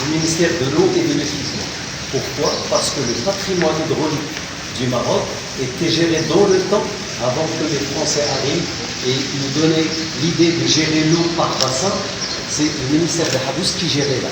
Le ministère de l'eau et de l'Électricité. Pourquoi? Parce que le patrimoine hydraulique du Maroc était géré dans le temps, avant que les Français arrivent et nous donnaient l'idée de gérer l'eau par bassin. C'est le ministère de Habous qui gérait là.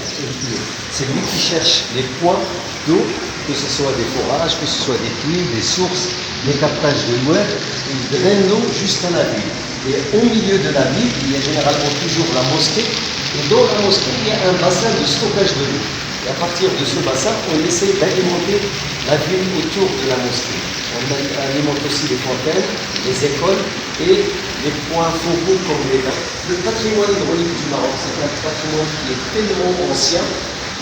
C'est lui qui cherche les points d'eau, que ce soit des forages, que ce soit des puits, des sources, des captages de l'ouest. Il draine l'eau jusqu'à la ville. Et au milieu de la ville, il y a généralement toujours la mosquée. Et dans la mosquée, il y a un bassin de stockage de l'eau. Et à partir de ce bassin, on essaie d'alimenter la ville autour de la mosquée. On alimente aussi les fontaines, les écoles et les points focaux comme les bains. Le patrimoine hydraulique du Maroc, c'est un patrimoine qui est tellement ancien.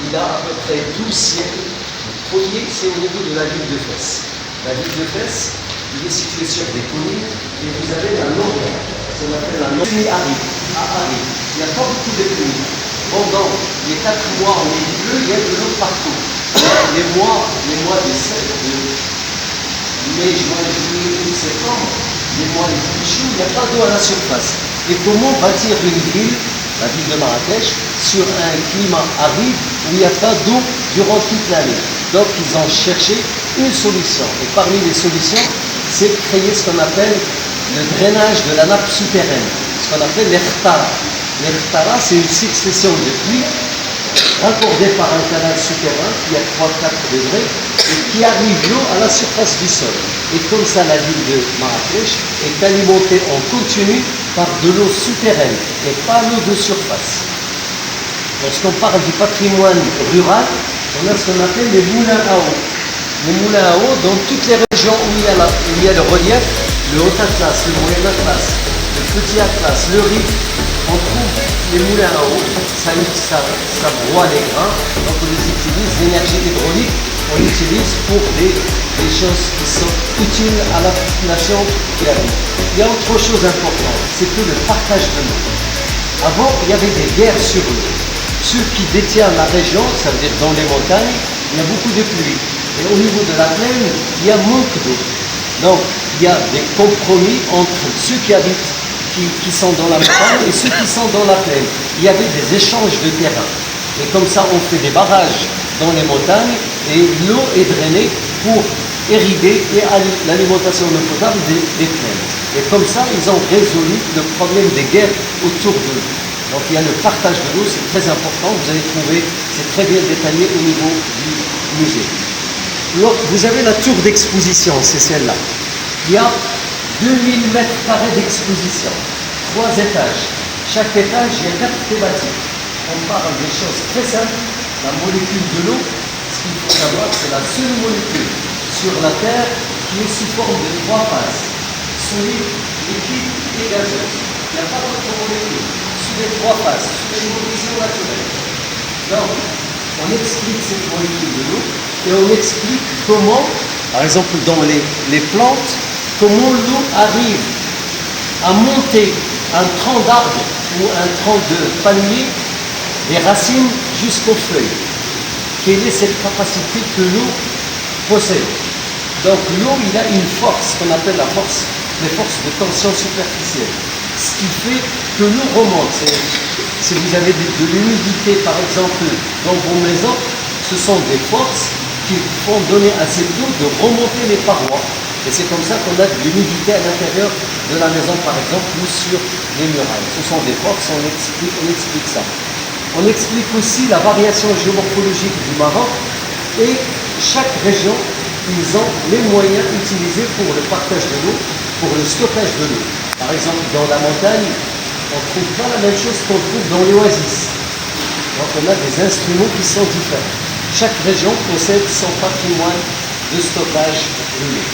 Il a à peu près 12 siècles. Le premier, c'est au niveau de la ville de Fès. La ville de Fès, il est situé sur des collines et vous avez la Nord, qu'on appelle la Nord. À Harry, il n'y a pas beaucoup de pluie. Pendant les 4 mois où il pleut, il y a de l'eau partout. Les mois de mai, juin, juillet, août, septembre, les mois les plus chauds, il n'y a pas d'eau à la surface. Et comment bâtir une ville, la ville de Marrakech, sur un climat aride où il n'y a pas d'eau durant toute l'année? Donc ils ont cherché une solution. Et parmi les solutions, c'est créer ce qu'on appelle le drainage de la nappe souterraine, ce qu'on appelle l'Ekhtara. L'Ekhtara, c'est une succession de puits raccordés par un canal souterrain qui a 3-4 degrés et qui arrive l'eau à la surface du sol. Et comme ça, la ville de Marrakech est alimentée en continu par de l'eau souterraine et pas l'eau de surface. Lorsqu'on parle du patrimoine rural, on a ce qu'on appelle les moulins à eau. Les moulins à eau, dans toutes les régions où il y a le relief, le haut Atlas, le moyen Atlas, le petit Atlas, le Rif, on trouve les moulins à eau, ça broie les grains, donc on les utilise, l'énergie hydraulique, on l'utilise pour des choses qui sont utiles à la population qui habite. Il y a autre chose importante, c'est que le partage de l'eau. Avant, il y avait des guerres sur l'eau. Ceux qui détiennent la région, ça veut dire dans les montagnes, il y a beaucoup de pluie. Et au niveau de la plaine, il y a manque d'eau. Donc, il y a des compromis entre ceux qui habitent, qui sont dans la montagne et ceux qui sont dans la plaine. Il y avait des échanges de terrain. Et comme ça, on fait des barrages dans les montagnes et l'eau est drainée pour irriguer et l'alimentation en eau potable des plaines. Et comme ça, ils ont résolu le problème des guerres autour de l'eau. Donc il y a le partage de l'eau, c'est très important. Vous allez trouver, c'est très bien détaillé au niveau du musée. Alors, vous avez la tour d'exposition, c'est celle-là. Il y a 2000 mètres carrés d'exposition, 3 étages. Chaque étage, il y a 4 thématiques. On parle des choses très simples. La molécule de l'eau, ce qu'il faut savoir, c'est la seule molécule sur la Terre qui est sous forme de 3 phases. Solide, liquide et gazeuse. Il n'y a pas d'autre molécule. Sous les 3 phases, sous les conditions naturelles. Donc, on explique cette molécule de l'eau et on explique comment, par exemple dans les plantes, comment l'eau arrive à monter un tronc d'arbre ou un tronc de palmier, des racines jusqu'aux feuilles. Quelle est cette capacité que l'eau possède? Donc l'eau, il a une force qu'on appelle les forces de tension superficielle. Ce qui fait que l'eau remonte. Si vous avez de l'humidité, par exemple, dans vos maisons, ce sont des forces qui font donner à cette eau de remonter les parois. Et c'est comme ça qu'on a de l'humidité à l'intérieur de la maison, par exemple, ou sur les murailles. Ce sont des forces, on explique ça. On explique aussi la variation géomorphologique du Maroc et chaque région, ils ont les moyens utilisés pour le partage de l'eau, pour le stockage de l'eau. Par exemple, dans la montagne, on ne trouve pas la même chose qu'on trouve dans l'oasis. Donc on a des instruments qui sont différents. Chaque région possède son patrimoine de stockage de l'eau.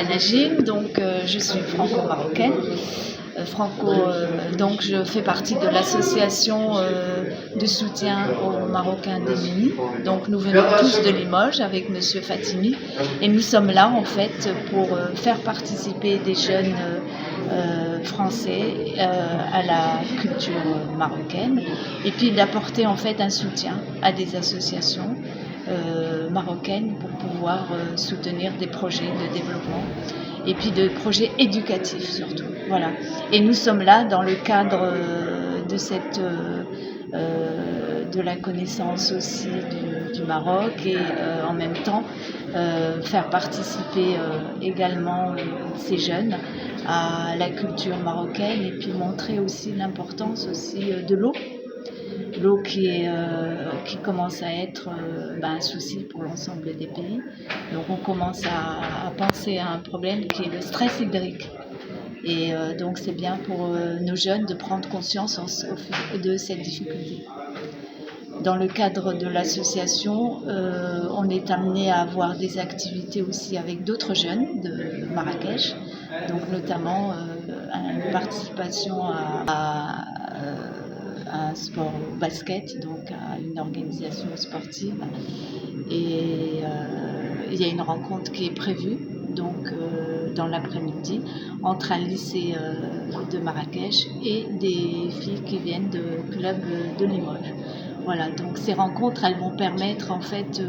Najim, donc je suis franco-marocaine. Donc je fais partie de l'association de soutien aux Marocains démunis. Donc nous venons tous de Limoges avec Monsieur Fatimi et nous sommes là en fait pour faire participer des jeunes français à la culture marocaine et puis d'apporter en fait un soutien à des associations marocaines pour pouvoir soutenir des projets de développement et puis de projets éducatifs surtout. Voilà. Et nous sommes là dans le cadre de la connaissance aussi du Maroc et en même temps faire participer également ces jeunes à la culture marocaine et puis montrer aussi l'importance aussi de l'eau. L'eau qui commence à être un souci pour l'ensemble des pays. Donc on commence à penser à un problème qui est le stress hydrique. Et donc c'est bien pour nos jeunes de prendre conscience de cette difficulté. Dans le cadre de l'association, on est amené à avoir des activités aussi avec d'autres jeunes de Marrakech, donc notamment une participation à un sport basket, donc à une organisation sportive. Et il y a une rencontre qui est prévue donc, dans l'après-midi entre un lycée de Marrakech et des filles qui viennent de club de Limoges. Voilà, donc ces rencontres, elles vont permettre en fait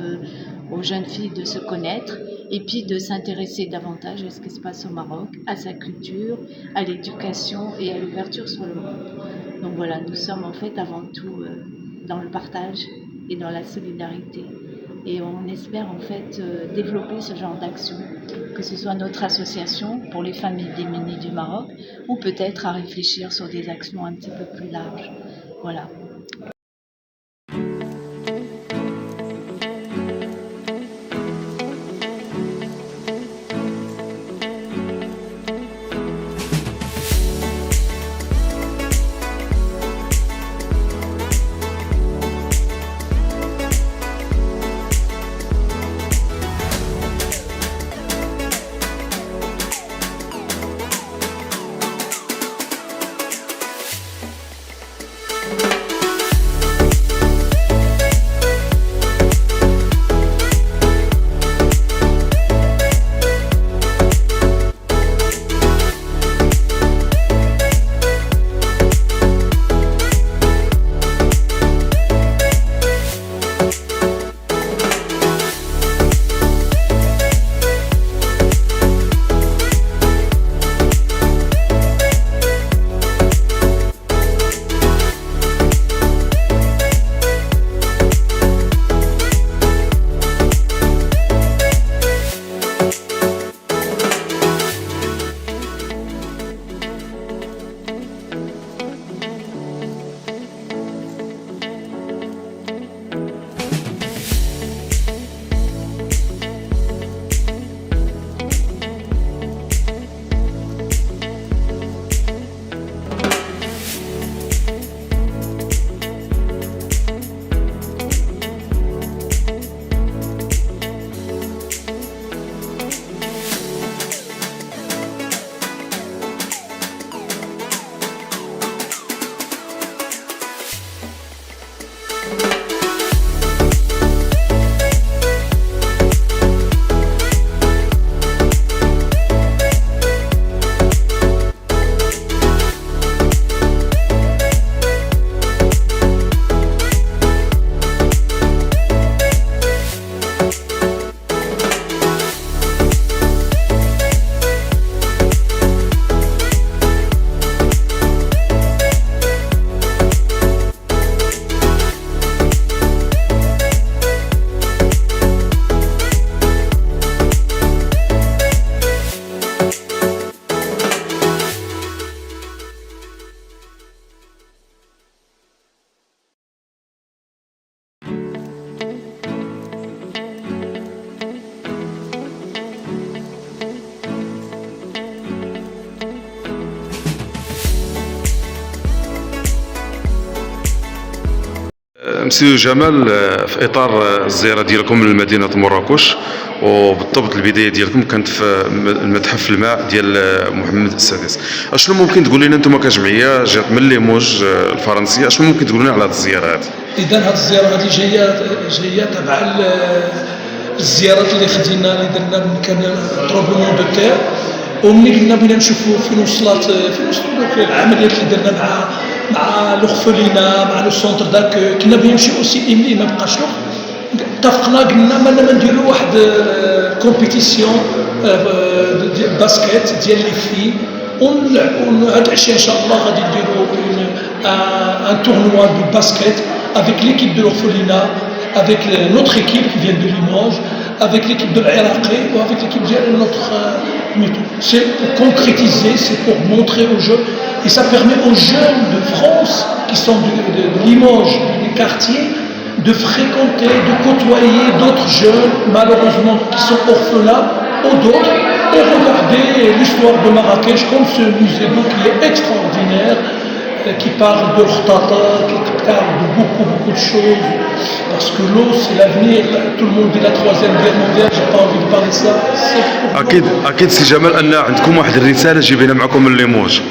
aux jeunes filles de se connaître et puis de s'intéresser davantage à ce qui se passe au Maroc, à sa culture, à l'éducation et à l'ouverture sur le monde. Donc voilà, nous sommes en fait avant tout dans le partage et dans la solidarité. Et on espère en fait développer ce genre d'action, que ce soit notre association pour les familles démunies du Maroc ou peut-être à réfléchir sur des actions un petit peu plus larges. Voilà. سي جمال، في اطار الزياره ديالكم لمدينه مراكش، وبالضبط البدايه ديالكم كانت في المتحف الماء ديال محمد السادس، اشنو ممكن تقول لنا انتم كجمعيه جات من ليموج الفرنسيه، اشنو ممكن تقول لنا على هذه الزياره هذه؟ اذا هذه الزياره هذه جايه تبع الزيارات اللي خدينا اللي درنا من كان تروبلمون دو تير، وملي قلنا بغينا نشوفوا فين وصلت العمليات اللي درنا مع لوغفولينا مع لو سونتر داك، كنا بغينا نمشيو اوسي ايملي ما بقاش اتفقنا قلنا ما نديروا واحد كومبيتيسيون باسكيت ديال لي في، هاد العشيه ان شاء الله غادي نديروا ان تورنوا دو باسكيت avec l'équipe de l'Orphelinat, avec notre équipe qui vient de Limoges, avec l'équipe de l'Iraqi ou avec l'équipe de notre méthode. C'est pour concrétiser, c'est pour montrer aux jeunes, et ça permet aux jeunes de France qui sont de Limoges, des quartiers, de fréquenter, de côtoyer d'autres jeunes, malheureusement, qui sont orphelins ou d'autres, et regarder l'histoire de Marrakech comme ce musée d'eau qui est extraordinaire, qui parle de l'Ortata, qui parle de beaucoup de choses, parce que l'eau c'est l'avenir. Tout le monde dit la troisième guerre mondiale, j'ai pas envie de parler de ça. اكيد سي جمال ان عندكم واحد الرساله جايبينها معكم من ليموج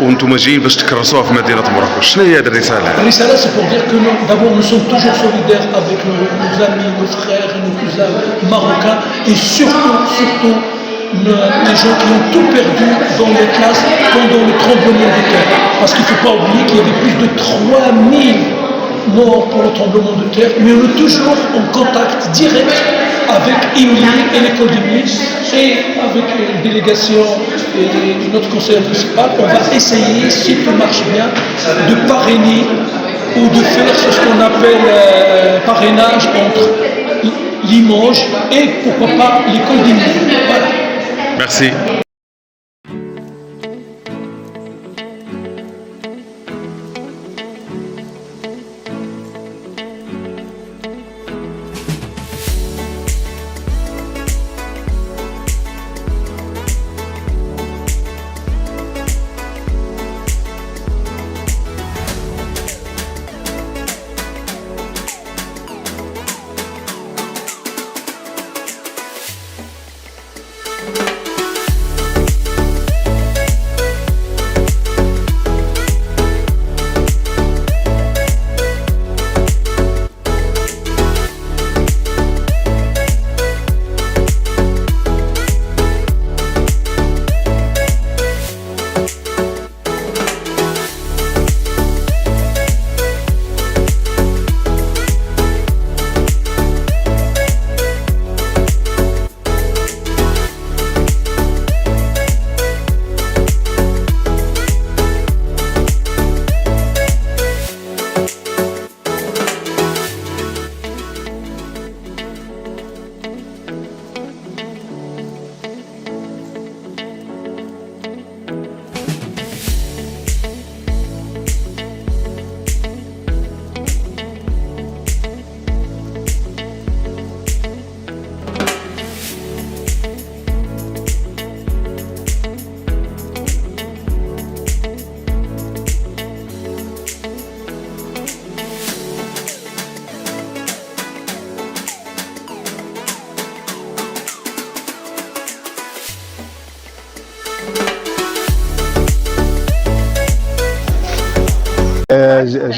وانتم جايين باش تكرسوها في مدينه مراكش، شنو هي هذه الرساله؟ الرساله c'est pour dire que d'abord nous sommes toujours solidaires avec nos amis, nos frères et nos cousins marocains, et surtout les gens qui ont tout perdu dans les classes pendant le tremblement de terre. Parce qu'il ne faut pas oublier qu'il y avait plus de 3000 morts pour le tremblement de terre, mais on est toujours en contact direct avec IMLI et l'école d'IMLI, et avec une délégation et notre conseiller principal, on va essayer, si tout marche bien, de parrainer ou de faire ce qu'on appelle parrainage entre Limoges et pourquoi pas l'école d'IMLI. Voilà. Merci.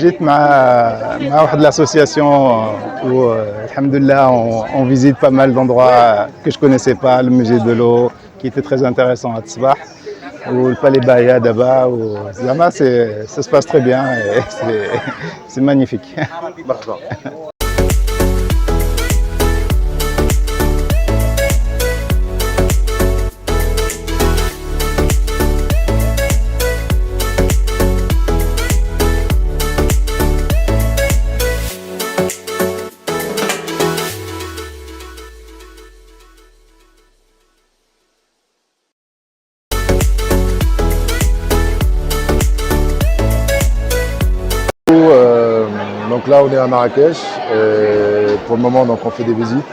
جيت مع واحد l'association où alhamdoulilah on visite pas mal d'endroits que je connaissais pas, le musée de l'eau qui était très intéressant à Tzbah, ou le palais Bahia d'Aba, ou Zama, ça se passe très bien et c'est magnifique. Donc là on est à Marrakech et pour le moment donc, on fait des visites.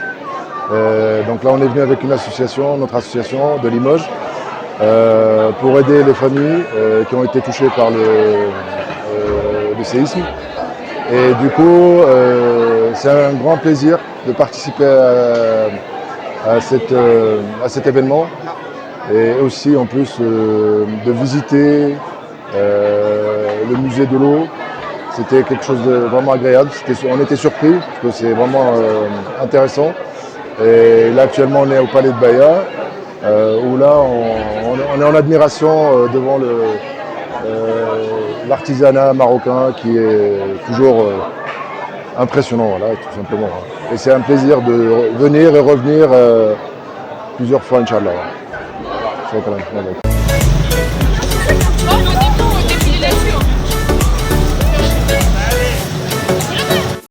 Donc là on est venu avec une association, notre association de Limoges, pour aider les familles qui ont été touchées par le séisme. Et du coup, c'est un grand plaisir de participer à cet événement et aussi en plus de visiter le musée de l'eau. C'était quelque chose de vraiment agréable. On était surpris parce que c'est vraiment intéressant. Et là actuellement on est au Palais de Bahia où là on est en admiration devant l'artisanat marocain qui est toujours impressionnant, voilà, tout simplement. Et c'est un plaisir de venir et revenir plusieurs fois, Inch'Allah. Shukran.